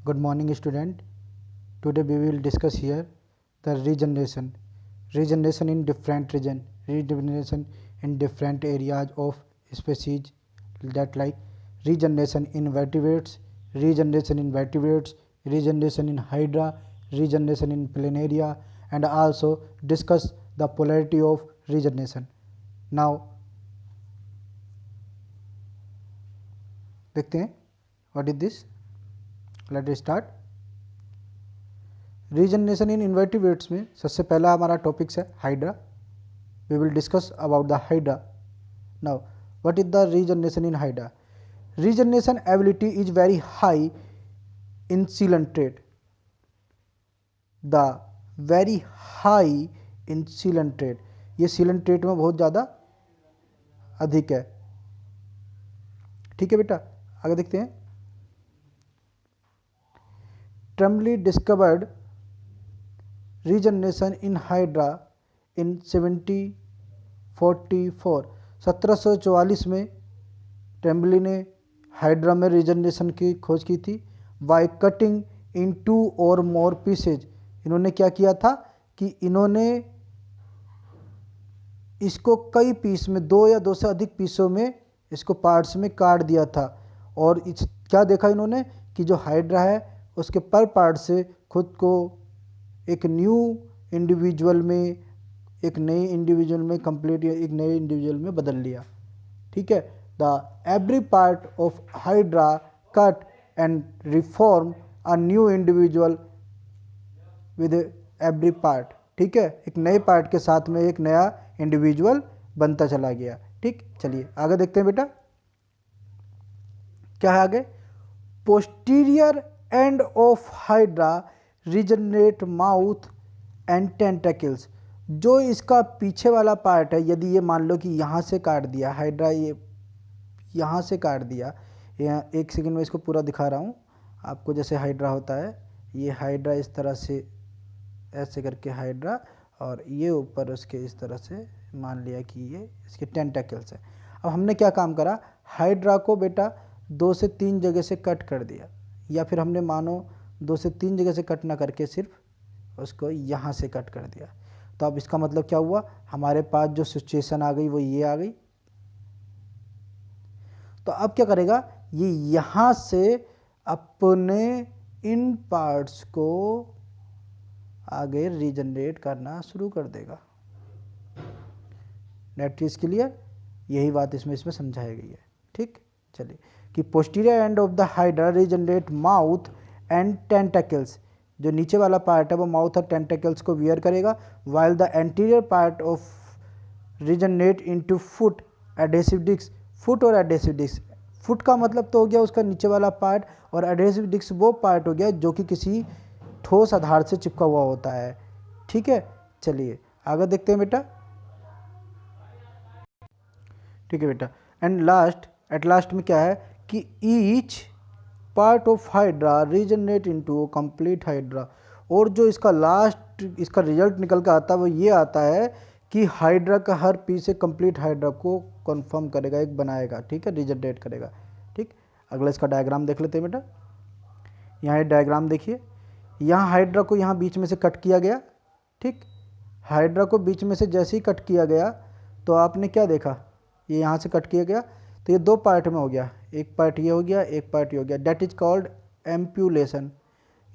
Good morning, student. Today we will discuss here the regeneration. Regeneration in different region, regeneration in different areas of species, that like regeneration in vertebrates, regeneration in hydra, regeneration in planaria, and also discuss the polarity of regeneration. Now देखते हैं what is this. Let us start. Regeneration in invertebrates में सबसे पहला हमारा topics है hydra. We will discuss about the hydra. Now what is the regeneration in hydra. Regeneration ability is very high in coelenterate. The very high in coelenterate, ये coelenterate में बहुत ज़्यादा अधिक है. ठीक है बेटा, आगे देखते हैं. ट्रम्बली डिस्कवर्ड रीजनरेशन इन हाइड्रा इन 1744. 1744 में ट्रम्बली ने हाइड्रा में रीजनरेशन की खोज की थी. बाय कटिंग इन 2 और मोर पीसेज. इन्होंने क्या किया था कि इन्होंने इसको कई पीस में, 2 या 2 से अधिक पीसों में इसको पार्ट्स में काट दिया था. और क्या देखा इन्होंने कि जो हाइड्रा है उसके पर पार्ट से खुद को एक न्यू इंडिविजुअल में, एक नए इंडिविजुअल में कंप्लीट, एक नए इंडिविजुअल में बदल लिया. ठीक है. The every part of hydra cut and reform a new individual with every part. ठीक है, एक नए पार्ट के साथ में एक नया इंडिविजुअल बनता चला गया. ठीक, चलिए आगे देखते हैं बेटा क्या है आगे. Posterior end of hydra regenerate mouth and tentacles. जो इसका पीछे वाला पार्ट है, यदि ये मान लो कि यहाँ से काट दिया हाइड्रा, ये यहाँ से काट दिया, एक सेकंड में इसको पूरा दिखा रहा हूँ आपको. जैसे हाइड्रा होता है, ये हाइड्रा इस तरह से ऐसे करके हाइड्रा, और ये ऊपर उसके इस तरह से मान लिया कि ये इसके टेंटेकल्स है. अब हमने क्या काम करा, हाइड्रा को बेटा 2 से 3 जगह से कट कर दिया, या फिर हमने मानो 2 से 3 जगह से कट ना करके सिर्फ उसको यहाँ से कट कर दिया. तो अब इसका मतलब क्या हुआ, हमारे पास जो सिचुएशन आ गई वो ये आ गई. तो अब क्या करेगा, ये यहाँ से अपने इन पार्ट्स को आगे रीजनरेट करना शुरू कर देगा. Net is clear. यही बात इसमें समझाई गई है. ठीक, चलिए कि posterior end of the hydra regenerate mouth and tentacles. जो नीचे वाला पार्ट है वो माउथ और टेंटेकल्स को वियर करेगा, while the anterior part of regenerate into foot adhesive disc. Foot और एडेसिव डिस्क, फुट का मतलब तो हो गया उसका नीचे वाला पार्ट, और एडेसिव डिस्क वो पार्ट हो गया जो कि किसी ठोस आधार से चिपका हुआ होता है. ठीक है, चलिए आगे देखते हैं बेटा. ठीक है बेटा. एंड लास्ट, एट लास्ट में क्या है कि each part of hydra regenerate into complete hydra. और जो इसका लास्ट, इसका रिजल्ट निकल कर आता है वो ये आता है कि हाइड्रा का हर पीस एक कंप्लीट हाइड्रा को कंफर्म करेगा, एक बनाएगा. ठीक है, रीजनरेट करेगा. ठीक, अगला इसका डायग्राम देख लेते हैं बेटा. यहाँ ये डायग्राम देखिए, यहाँ हाइड्रा को यहाँ बीच में से कट किया गया. ठीक, हाइड्रा को बीच में से जैसे ही कट किया गया तो आपने क्या देखा, ये यहाँ से कट किया गया तो ये 2 पार्ट में हो गया. एक पार्ट ये हो गया, एक पार्ट ये हो गया. That is called amputation.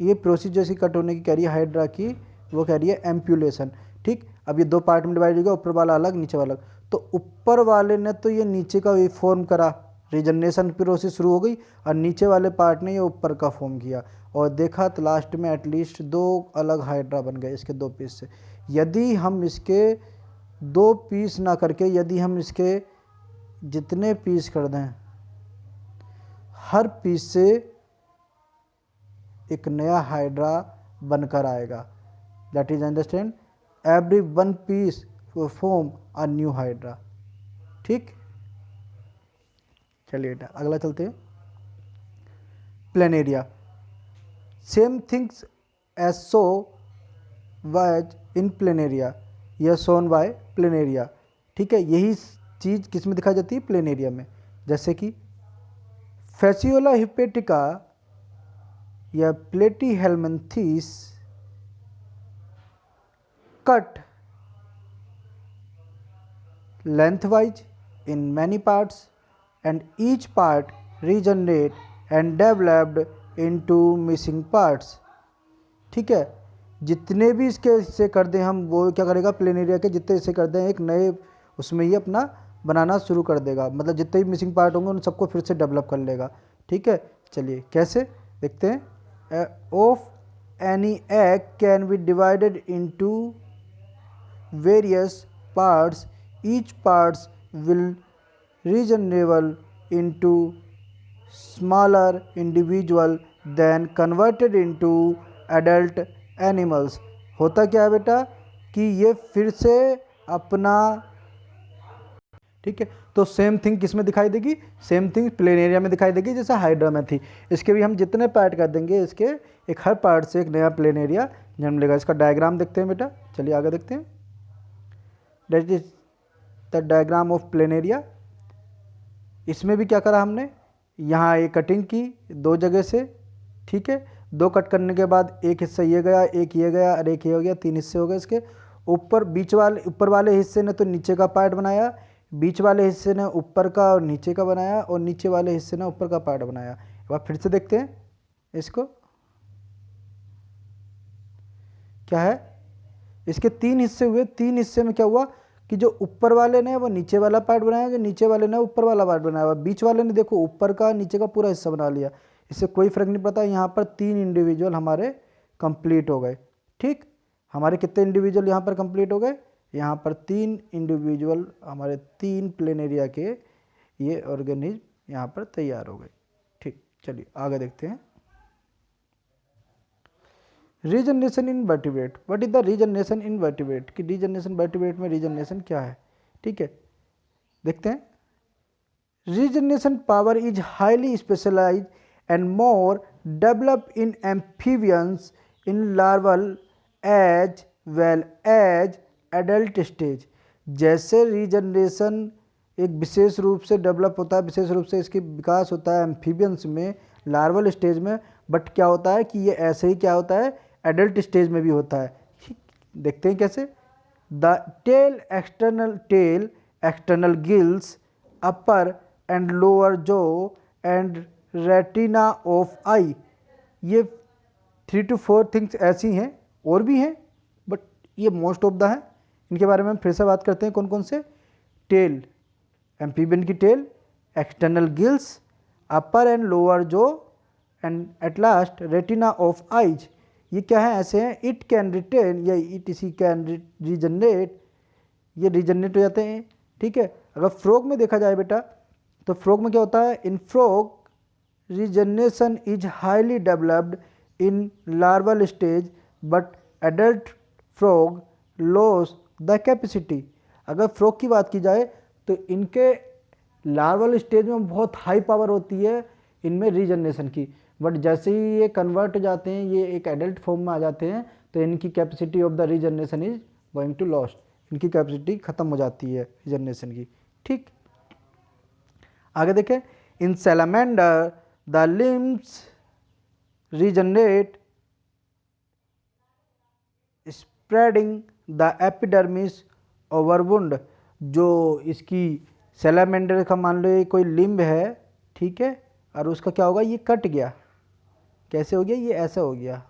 ये प्रोसीजर सी कट होने की कह रही है हाइड्रा की, वो कह रही है एम्प्यूलेशन. ठीक, अब ये 2 पार्ट में डिवाइड हो गया, ऊपर वाला अलग, नीचे वाला अलग. तो ऊपर वाले ने तो ये नीचे का फॉर्म करा, रीजनरेशन प्रोसेस शुरू हो गई, और नीचे वाले पार्ट ने ये ऊपर का फॉर्म किया, और देखा तो लास्ट में एटलीस्ट 2 अलग हाइड्रा बन गए इसके 2 पीस से. यदि हम इसके 2 पीस ना करके, यदि हम इसके जितने पीस कर दें, हर पीस से एक नया हाइड्रा बनकर आएगा. That is understand, every 1 piece form a new hydra. ठीक, चलिए बेटा अगला चलते हैं. Planaria. Same things as so was in planaria, यह सोन बाय प्लेनेरिया. ठीक है, यही चीज़ किस में दिखाई जाती है, प्लेनेरिया में. जैसे कि फैसियोला हिपेटिका या Platyhelminthes cut lengthwise in many parts and each part regenerate and developed into missing parts। ठीक है, जितने भी इसके हिस्से कर दें हम, वो क्या करेगा, प्लेन एरिया के जितने हिस्से कर दें एक नए उसमें ही अपना बनाना शुरू कर देगा, मतलब जितने भी मिसिंग पार्ट होंगे उन सबको फिर से डेवलप कर लेगा। ठीक है, चलिए कैसे देखते हैं। Of any egg can be divided into various parts, each parts will regenerate into smaller individual then converted into adult animals। होता क्या है बेटा कि ये फिर से अपना, ठीक है, तो सेम थिंग किस में दिखाई देगी, सेम थिंग प्लेन एरिया में दिखाई देगी जैसा हाइड्रा में थी। इसके भी हम जितने पार्ट कर देंगे इसके एक हर पार्ट से एक नया प्लेन एरिया जन्म लेगा। इसका डायग्राम देखते हैं बेटा, चलिए आगे देखते हैं। That is the diagram of plain area. इसमें भी क्या करा हमने, यहाँ एक कटिंग की दो जगह से, ठीक है, दो कट करने के बाद एक हिस्सा ये गया, एक ये गया और एक ये हो गया, तीन हिस्से हो गए इसके। ऊपर बीच वाले ऊपर वाले हिस्से ने तो नीचे का पार्ट बनाया, बीच वाले हिस्से ने ऊपर का और नीचे का बनाया, और नीचे वाले हिस्से ने ऊपर का पार्ट बनाया। एक बार फिर से देखते हैं इसको, क्या है, इसके तीन हिस्से हुए। तीन हिस्से में क्या हुआ कि जो ऊपर वाले ने वो नीचे वाला पार्ट बनाया, जो नीचे वाले ने ऊपर वाला पार्ट बनाया हुआ, बीच वाले ने देखो ऊपर का नीचे का पूरा हिस्सा बना लिया। इससे कोई फर्क नहीं पड़ता। यहाँ पर तीन इंडिविजुअल हमारे कंप्लीट हो गए। ठीक, हमारे कितने इंडिविजुअल यहाँ पर कंप्लीट हो गए, यहाँ पर तीन इंडिविजुअल हमारे तीन प्लेन एरिया के ये ऑर्गेनिज्म यहाँ पर तैयार हो गए। ठीक, चलिए आगे देखते हैं। Regeneration in vertebrate. What is the regeneration in vertebrate, कि रीजनरेशन वर्टिब्रेट में रीजनरेशन क्या है। ठीक है, देखते हैं। Regeneration power is highly specialised and more develop in amphibians in larval as well as adult stage. जैसे रीजनरेशन एक विशेष रूप से डेवलप होता है, विशेष रूप से इसकी विकास होता है एम्फीबियंस में, लार्वल स्टेज में, बट क्या होता है कि ये ऐसे ही क्या होता है एडल्ट स्टेज में भी होता है। देखते हैं कैसे। The tail external gills upper and lower जो एंड रेटिना ऑफ आई, ये 3 to 4 थिंग्स ऐसी हैं, और भी हैं बट ये मोस्ट ऑफ द हैं। इनके बारे में हम फिर से बात करते हैं, कौन कौन से। टेल, एम्फीबियन की tail, external gills, upper and lower जो, and at last retina of eyes. ये क्या है, ऐसे हैं। इट कैन रिटेन या इट इसी कैन रीजनरेट, ये रीजनरेट हो जाते हैं। ठीक है, अगर फ्रॉग में देखा जाए बेटा तो फ्रॉग में क्या होता है, इन frog regeneration is highly developed in larval stage but adult frog loss the capacity. अगर फ्रॉग की बात की जाए तो इनके लार्वल स्टेज में बहुत हाई पावर होती है इनमें रीजनरेशन की, बट जैसे ही ये कन्वर्ट हो जाते हैं, ये एक एडल्ट फॉर्म में आ जाते हैं, तो इनकी capacity of the regeneration is going to lost, इनकी कैपेसिटी खत्म हो जाती है रीजनरेशन की। ठीक, आगे देखें। In salamander the limbs regenerate spreading the epidermis over wound. जो इसकी सैलामेंडर का मान लो कोई लिम्ब है, ठीक है, और उसका क्या होगा, ये कट गया, कैसे हो गया, ये ऐसा हो गया।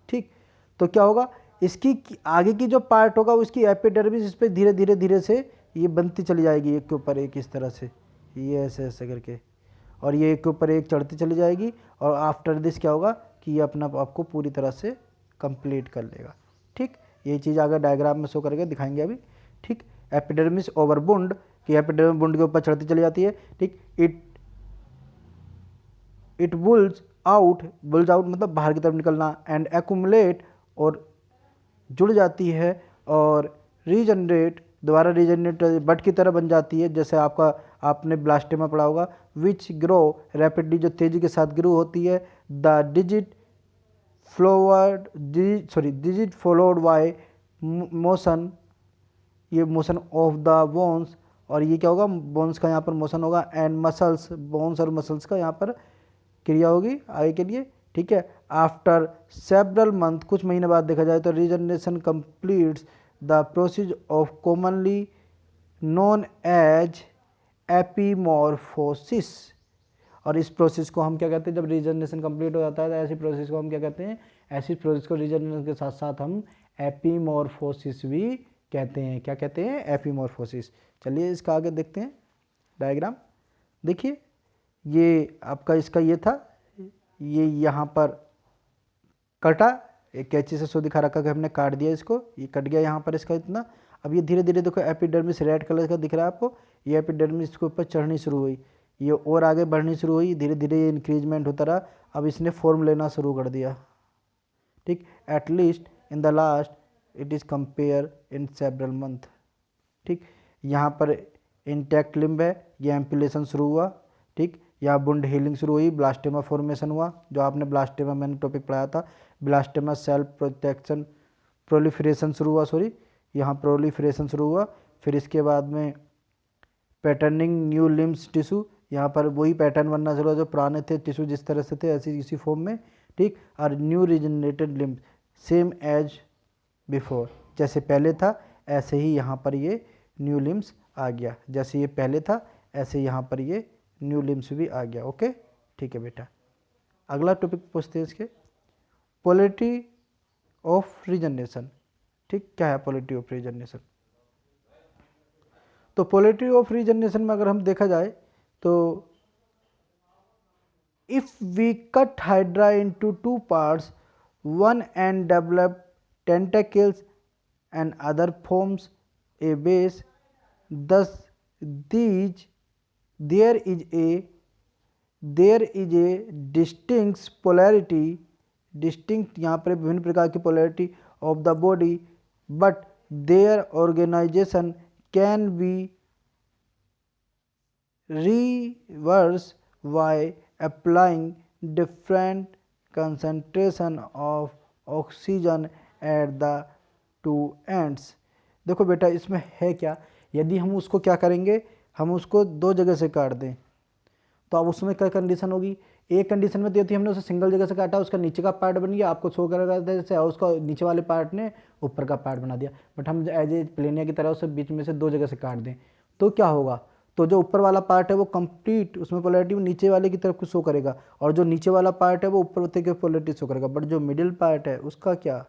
ठीक, तो क्या होगा, इसकी आगे की जो पार्ट होगा उसकी एपिडर्मिस इस पर धीरे धीरे धीरे से ये बनती चली जाएगी, एक के ऊपर एक इस तरह से, ये ऐसे ऐसे करके, और ये एक के ऊपर एक चढ़ती चली जाएगी, और आफ्टर दिस क्या होगा कि ये अपना आपको पूरी तरह से कंप्लीट कर लेगा। ठीक, ये चीज़ आगे डायग्राम में शो करके दिखाएंगे अभी। ठीक, एपिडर्मिस ओवर वुंड, कि एपिडर्मिस वुंड के ऊपर चढ़ती चली जाती है। ठीक, इट बुल्ज आउट मतलब बाहर की तरफ निकलना, एंड एक्यूमुलेट और जुड़ जाती है, और रीजनरेट दोबारा रीजनरेट बट की तरह बन जाती है, जैसे आपने ब्लास्टेमा पढ़ा होगा, विच ग्रो रैपिडली, जो तेज़ी के साथ ग्रो होती है। The digit followed by motion, ये मोशन ऑफ द बोन्स और ये क्या होगा, बोन्स का यहाँ पर मोशन होगा, एंड मसल्स, बोन्स और मसल्स का यहाँ पर क्रिया होगी आगे के लिए, ठीक है। आफ्टर सेवरल मंथ, कुछ महीने बाद देखा जाए तो regeneration completes the process of commonly known as epimorphosis. और इस प्रोसेस को हम क्या कहते हैं, जब रीजनरेशन कंप्लीट हो जाता है तो ऐसी प्रोसेस को हम क्या कहते हैं, ऐसी प्रोसेस को रीजनरेशन के साथ साथ हम एपीमॉर्फोसिस भी कहते हैं। क्या कहते हैं, एपीमॉर्फोसिस। चलिए इसका आगे देखते हैं डायग्राम। देखिए ये आपका इसका ये था, ये यहाँ पर कटा, एक कैंची से सो दिखा रखा कि हमने काट दिया इसको, ये कट गया यहाँ पर इसका इतना। अब ये धीरे धीरे देखो एपिडर्मिस रेड कलर का दिख रहा है आपको, ये एपिडर्मिस इसके ऊपर चढ़नी शुरू हुई, ये और आगे बढ़नी शुरू हुई, धीरे धीरे ये इंक्रीजमेंट होता रहा, अब इसने फॉर्म लेना शुरू कर दिया, ठीक। At least in the last it is compare in several month, ठीक। यहाँ पर इंटैक्ट लिम्ब है, ये एम्पुलेशन शुरू हुआ, ठीक। यहाँ वुंड हीलिंग शुरू हुई, ब्लास्टेमा फॉर्मेशन हुआ, जो आपने ब्लास्टेमा मैंने टॉपिक पढ़ाया था, ब्लास्टेमा सेल प्रोटेक्शन प्रोलिफरेशन शुरू हुआ, सॉरी यहाँ प्रोलिफरेशन शुरू हुआ। फिर इसके बाद में पैटर्निंग न्यू लिम्स टिश्यू, यहाँ पर वही पैटर्न बनना शुरू हुआ जो पुराने थे टिश्यू जिस तरह से थे ऐसे इसी फॉर्म में, ठीक। और new regenerated limbs same as before, जैसे पहले था ऐसे ही यहाँ पर ये न्यू लिम्स आ गया, जैसे ये पहले था ऐसे यहाँ पर ये न्यू लिम्स भी आ गया। ओके, ठीक है बेटा। अगला टॉपिक पूछते हैं इसके, पोलैरिटी ऑफ रीजनरेशन, ठीक। क्या है पोलैरिटी ऑफ रीजनरेशन? तो पोलैरिटी ऑफ रीजनरेशन में अगर हम देखा जाए तो if we cut hydra into two parts, one end develop tentacles and other forms a base, thus there is a distinct polarity, distinct यहाँ पर विभिन्न प्रकार की polarity of the body, but their organization can be reversed by applying different concentration of oxygen at the two ends। देखो बेटा इसमें है क्या, यदि हम उसको क्या करेंगे, हम उसको दो जगह से काट दें तो अब उसमें क्या कंडीशन होगी, एक कंडीशन में तो थी हमने उसे सिंगल जगह से काटा, उसका नीचे का पार्ट बन गया, आपको शो करेगा जैसे उसका नीचे वाले पार्ट ने ऊपर का पार्ट बना दिया। बट हम एज ए प्लेनिया की तरह उसे बीच में से दो जगह से काट दें तो क्या होगा, तो जो ऊपर वाला पार्ट है वो कंप्लीट उसमें पोलैरिटी नीचे वाले की तरफ को शो करेगा, और जो नीचे वाला पार्ट है वो ऊपर वाले की पोलैरिटी शो करेगा। बट जो मिडिल पार्ट है उसका क्या,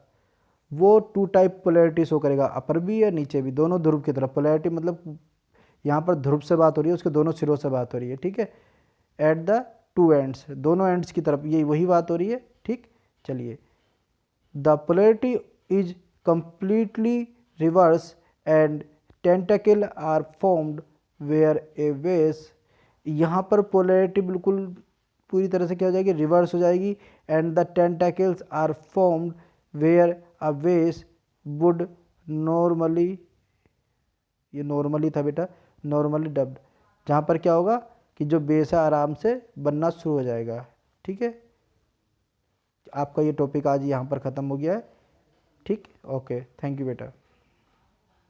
वो टू टाइप पोलैरिटी शो करेगा, अपर भी या नीचे भी, दोनों ध्रुव की तरफ। पोलैरिटी मतलब यहाँ पर ध्रुव से बात हो रही है, उसके दोनों सिरों से बात हो रही है, ठीक है। एट द टू एंड्स, दोनों एंड्स की तरफ ये वही बात हो रही है, ठीक। चलिए, the polarity is completely reverse and tentacle are formed where a base, यहाँ पर पोलैरिटी बिल्कुल पूरी तरह से क्या हो जाएगी, रिवर्स हो जाएगी। And the tentacles are formed where a base would normally, ये नॉर्मली था बेटा, नॉर्मली डब्ड, जहाँ पर क्या होगा कि जो बेस है आराम से बनना शुरू हो जाएगा, ठीक है। आपका ये टॉपिक आज यहाँ पर ख़त्म हो गया है, ठीक। ओके, थैंक यू बेटा।